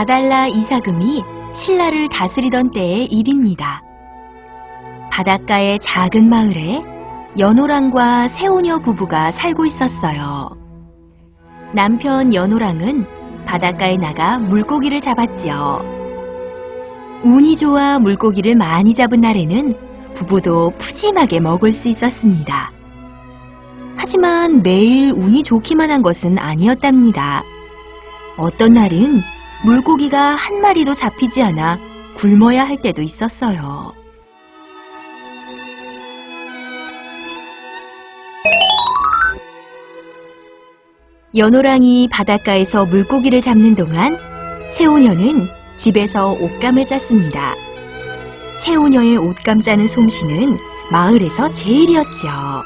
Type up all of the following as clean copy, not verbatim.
아달라 이사금이 신라를 다스리던 때의 일입니다. 바닷가의 작은 마을에 연호랑과 새우녀 부부가 살고 있었어요. 남편 연호랑은 바닷가에 나가 물고기를 잡았지요. 운이 좋아 물고기를 많이 잡은 날에는 부부도 푸짐하게 먹을 수 있었습니다. 하지만 매일 운이 좋기만 한 것은 아니었답니다. 어떤 날은 물고기가 한 마리도 잡히지 않아 굶어야 할 때도 있었어요. 연호랑이 바닷가에서 물고기를 잡는 동안 새우녀는 집에서 옷감을 짰습니다. 새우녀의 옷감 짜는 솜씨는 마을에서 제일이었지요.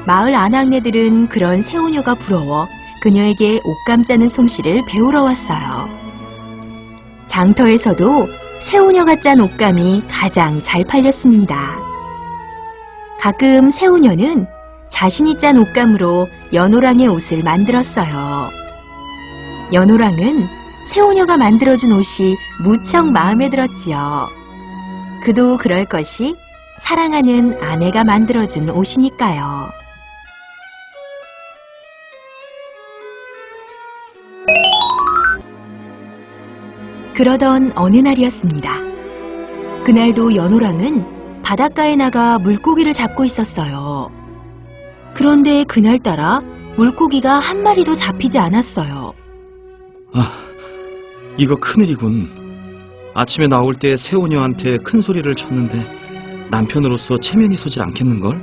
마을 아낙네들은 그런 새우녀가 부러워 그녀에게 옷감 짜는 솜씨를 배우러 왔어요. 장터에서도 새우녀가 짠 옷감이 가장 잘 팔렸습니다. 가끔 새우녀는 자신이 짠 옷감으로 연호랑의 옷을 만들었어요. 연호랑은 새우녀가 만들어준 옷이 무척 마음에 들었지요. 그도 그럴 것이 사랑하는 아내가 만들어준 옷이니까요. 그러던 어느 날이었습니다. 그날도 연호랑은 바닷가에 나가 물고기를 잡고 있었어요. 그런데 그날따라 물고기가 한 마리도 잡히지 않았어요. 이거 큰일이군. 아침에 나올 때 새우녀한테 큰 소리를 쳤는데 남편으로서 체면이 서지 않겠는걸?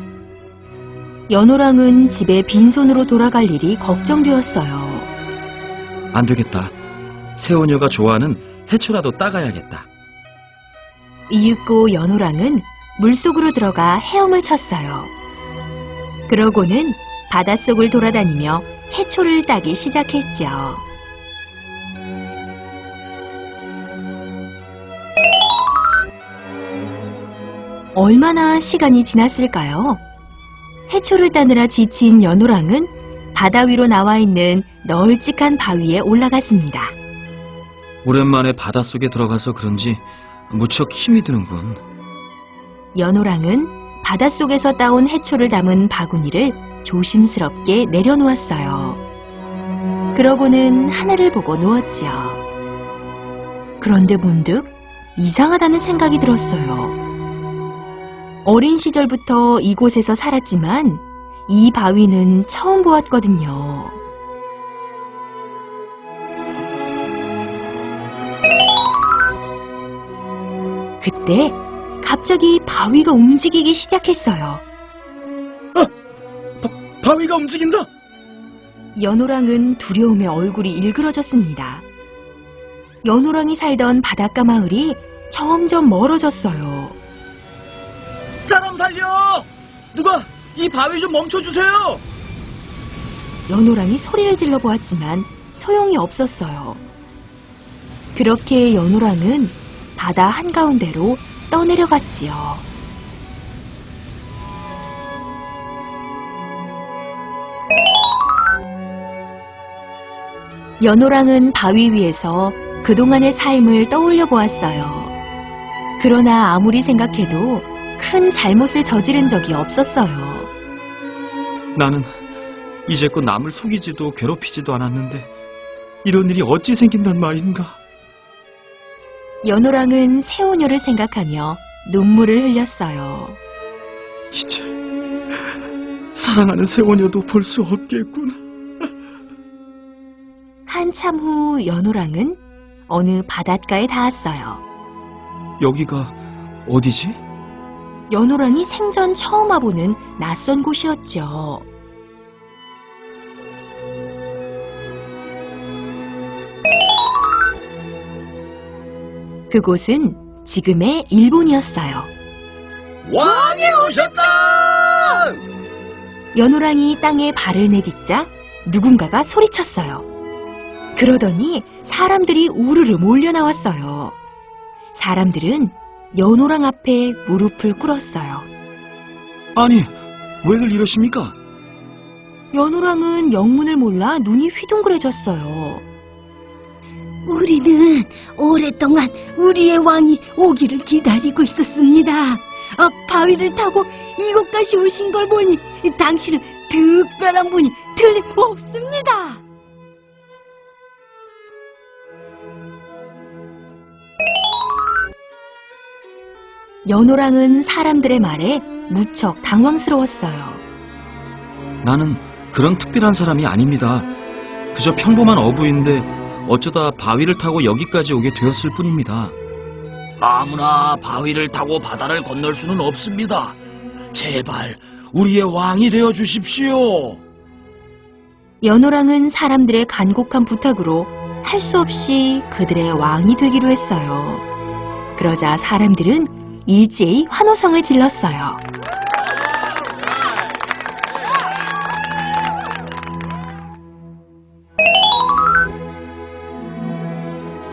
연호랑은 집에 빈손으로 돌아갈 일이 걱정되었어요. 안 되겠다. 새우녀가 좋아하는 해초라도 따가야겠다. 이윽고 연호랑은 물속으로 들어가 헤엄을 쳤어요. 그러고는 바닷속을 돌아다니며 해초를 따기 시작했죠. 얼마나 시간이 지났을까요? 해초를 따느라 지친 연호랑은 바다 위로 나와 있는 널찍한 바위에 올라갔습니다. 오랜만에 바닷속에 들어가서 그런지 무척 힘이 드는군. 연호랑은 바닷속에서 따온 해초를 담은 바구니를 조심스럽게 내려놓았어요. 그러고는 하늘을 보고 누웠지요. 그런데 문득 이상하다는 생각이 들었어요. 어린 시절부터 이곳에서 살았지만 이 바위는 처음 보았거든요. 그때 갑자기 바위가 움직이기 시작했어요. 바위가 움직인다! 연호랑은 두려움에 얼굴이 일그러졌습니다. 연호랑이 살던 바닷가 마을이 점점 멀어졌어요. 사람 살려! 누가 이 바위 좀 멈춰주세요! 연호랑이 소리를 질러 보았지만 소용이 없었어요. 그렇게 연호랑은 바다 한가운데로 떠내려갔지요. 연호랑은 바위 위에서 그동안의 삶을 떠올려 보았어요. 그러나 아무리 생각해도 큰 잘못을 저지른 적이 없었어요. 나는 이제껏 남을 속이지도 괴롭히지도 않았는데 이런 일이 어찌 생긴단 말인가? 연호랑은 새우녀를 생각하며 눈물을 흘렸어요. 이제 사랑하는 새우녀도 볼 수 없겠구나. 한참 후 연호랑은 어느 바닷가에 닿았어요. 여기가 어디지? 연호랑이 생전 처음 와보는 낯선 곳이었죠. 그곳은 지금의 일본이었어요. 왕이 오셨다! 연호랑이 땅에 발을 내딛자 누군가가 소리쳤어요. 그러더니 사람들이 우르르 몰려 나왔어요. 사람들은 연호랑 앞에 무릎을 꿇었어요. 아니, 왜들 이러십니까? 연호랑은 영문을 몰라 눈이 휘둥그레졌어요. 우리는 오랫동안 우리의 왕이 오기를 기다리고 있었습니다. 바위를 타고 이곳까지 오신 걸 보니 당신은 특별한 분이 틀림없습니다. 연호랑은 사람들의 말에 무척 당황스러웠어요. 나는 그런 특별한 사람이 아닙니다. 그저 평범한 어부인데 어쩌다 바위를 타고 여기까지 오게 되었을 뿐입니다. 아무나 바위를 타고 바다를 건널 수는 없습니다. 제발 우리의 왕이 되어 주십시오. 연호랑은 사람들의 간곡한 부탁으로 할 수 없이 그들의 왕이 되기로 했어요. 그러자 사람들은 일제히 환호성을 질렀어요.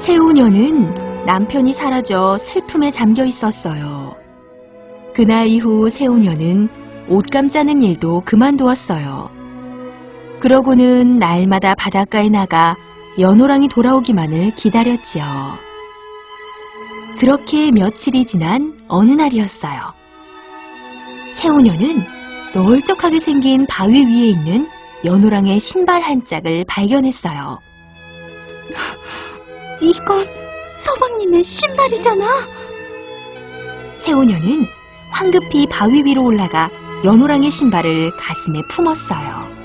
세우녀는 남편이 사라져 슬픔에 잠겨 있었어요. 그날 이후 세우녀는 옷감 짜는 일도 그만두었어요. 그러고는 날마다 바닷가에 나가 연호랑이 돌아오기만을 기다렸지요. 그렇게 며칠이 지난 어느 날이었어요. 세우녀는 널쩍하게 생긴 바위 위에 있는 연호랑의 신발 한 짝을 발견했어요. 이건 서방님의 신발이잖아. 세우녀는 황급히 바위 위로 올라가 연호랑의 신발을 가슴에 품었어요.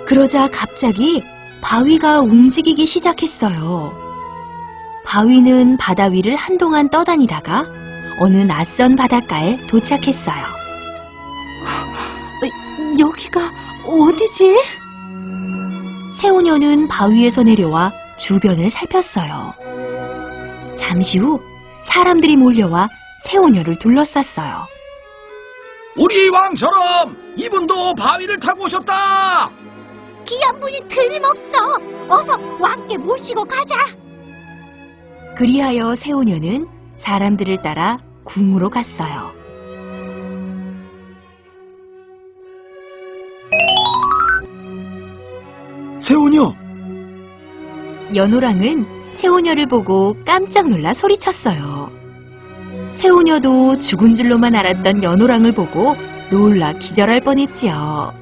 그러자 갑자기 바위가 움직이기 시작했어요. 바위는 바다 위를 한동안 떠다니다가 어느 낯선 바닷가에 도착했어요. 여기가 어디지? 세우녀는 바위에서 내려와 주변을 살폈어요. 잠시 후 사람들이 몰려와 세우녀를 둘러쌌어요. 우리 왕처럼 이분도 바위를 타고 오셨다. 귀한 분이 틀림없어. 어서 왕께 모시고 가자. 그리하여 세우녀는 사람들을 따라 궁으로 갔어요. 세우녀! 연호랑은 세우녀를 보고 깜짝 놀라 소리쳤어요. 세우녀도 죽은 줄로만 알았던 연호랑을 보고 놀라 기절할 뻔했지요.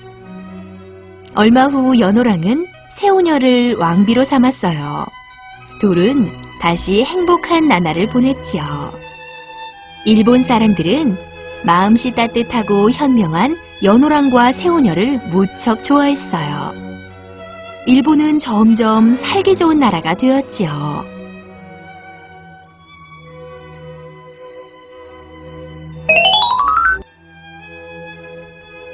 얼마 후 연호랑은 세우녀를 왕비로 삼았어요. 둘은 다시 행복한 나날을 보냈지요. 일본 사람들은 마음씨 따뜻하고 현명한 연호랑과 세우녀를 무척 좋아했어요. 일본은 점점 살기 좋은 나라가 되었지요.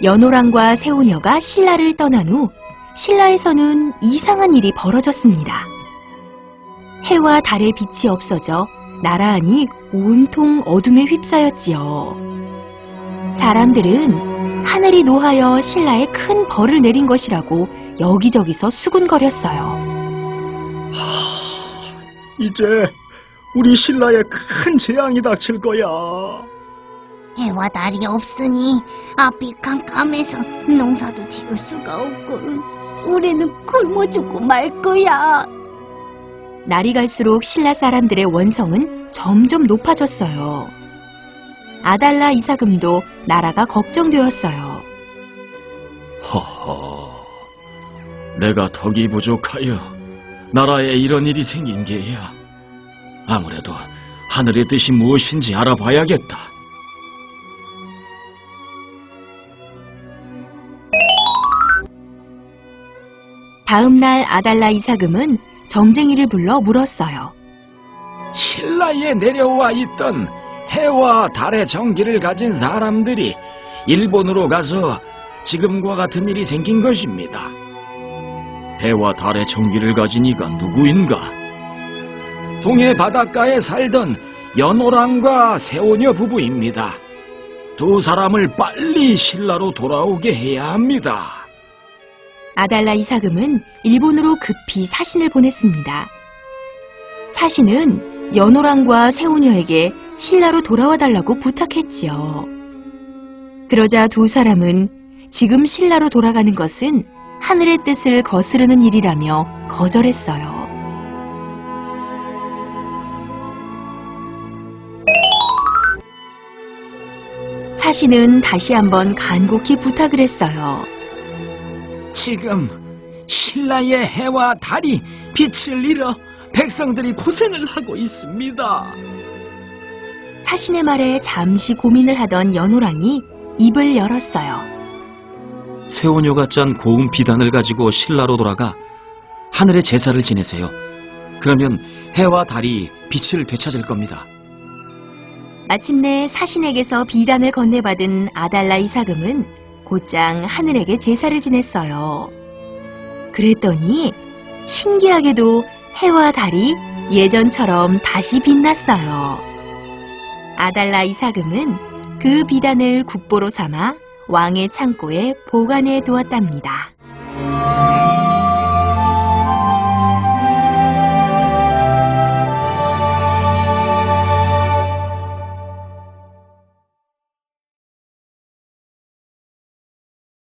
연호랑과 세우녀가 신라를 떠난 후 신라에서는 이상한 일이 벌어졌습니다. 해와 달의 빛이 없어져 나라안이 온통 어둠에 휩싸였지요. 사람들은 하늘이 노하여 신라에 큰 벌을 내린 것이라고 여기저기서 수군거렸어요. 이제 우리 신라에 큰 재앙이 닥칠 거야. 해와 달이 없으니 앞이 깜깜해서 농사도 지을 수가 없고 우리는 굶어 죽고 말 거야. 날이 갈수록 신라 사람들의 원성은 점점 높아졌어요. 아달라 이사금도 나라가 걱정되었어요. 허허, 내가 덕이 부족하여 나라에 이런 일이 생긴 게야. 아무래도 하늘의 뜻이 무엇인지 알아봐야겠다. 다음 날 아달라 이사금은 점쟁이를 불러 물었어요. 신라에 내려와 있던 해와 달의 정기를 가진 사람들이 일본으로 가서 지금과 같은 일이 생긴 것입니다. 해와 달의 정기를 가진 이가 누구인가? 동해 바닷가에 살던 연호랑과 세오녀 부부입니다. 두 사람을 빨리 신라로 돌아오게 해야 합니다. 아달라 이사금은 일본으로 급히 사신을 보냈습니다. 사신은 연호랑과 세우녀에게 신라로 돌아와 달라고 부탁했지요. 그러자 두 사람은 지금 신라로 돌아가는 것은 하늘의 뜻을 거스르는 일이라며 거절했어요. 사신은 다시 한번 간곡히 부탁을 했어요. 지금 신라의 해와 달이 빛을 잃어 백성들이 고생을 하고 있습니다. 사신의 말에 잠시 고민을 하던 연호랑이 입을 열었어요. 세원효가 짠 고운 비단을 가지고 신라로 돌아가 하늘의 제사를 지내세요. 그러면 해와 달이 빛을 되찾을 겁니다. 마침내 사신에게서 비단을 건네받은 아달라 이사금은 곧장 하늘에게 제사를 지냈어요. 그랬더니 신기하게도 해와 달이 예전처럼 다시 빛났어요. 아달라 이사금은 그 비단을 국보로 삼아 왕의 창고에 보관해 두었답니다.